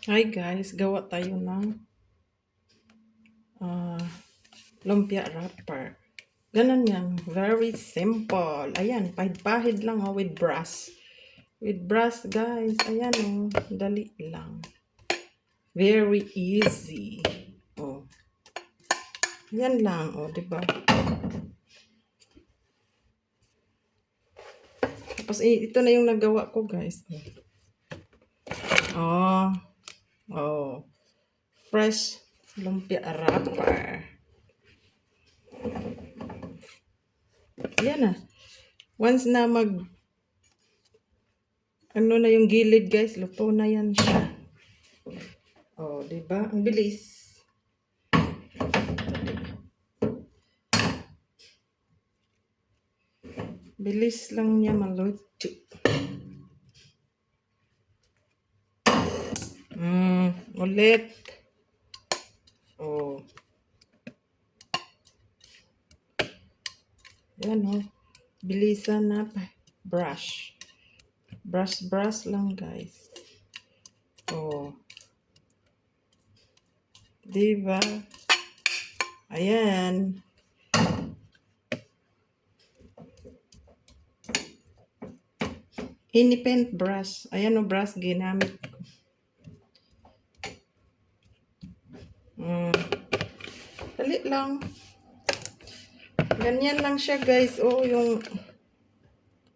Hi guys, gawa tayo ng ah, lumpia wrapper. Ganun yan, very simple. Ayan, pahid-pahid lang with brass. With brass guys, ayan dali lang. Very easy. Oh, yan lang, diba? Tapos ito na yung nagawa ko guys. Oh, oh, fresh lumpia wrapper. Yan na. Once na ano na yung gilid guys, luto na yan siya. Oh, di ba? Ang bilis. Bilis lang niya maluto. Ulit. Oh. Yan Bilisan na pa. Brush. Brush lang guys. Oh. Di ba? Ayan. Hinipent brush. Ayan brush ginamit ko. Dali lang. Ganyan lang siya guys. Oh, yung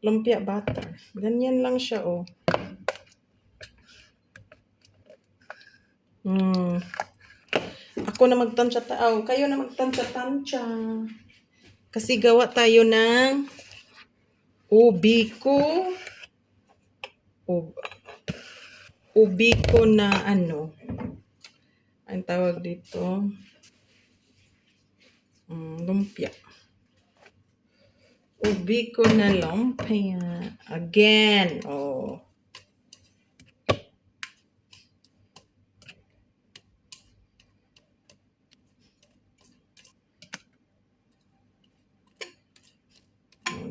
lumpia butter. Ganyan lang siya Ako na magtansya-taaw. Kayo na magtansya-tansya. Kasi gawa tayo ng ubi ko na ang tawag dito, lumpia. Ubi ko na lumpia. Again,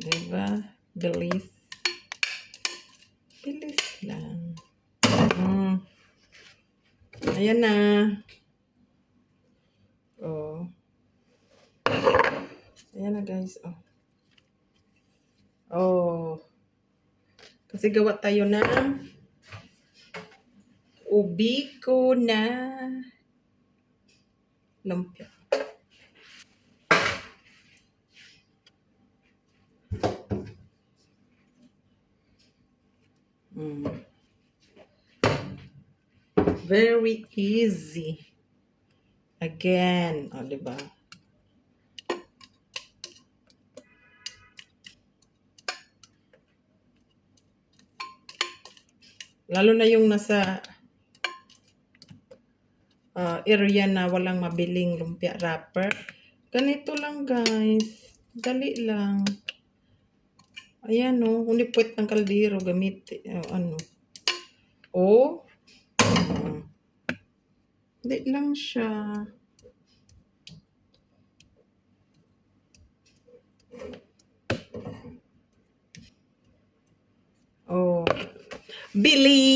diba? Bilis. Bilis lang. Ayan na. Ayan na guys. Kasi gawa tayo ng ubi ko na lumpia. Very easy. Again, diba? Lalo na yung nasa area na walang mabiling lumpia wrapper. Ganito lang guys. Dali lang. Ayan kung puwet ng kaldero gamit dali lang siya. Bilis.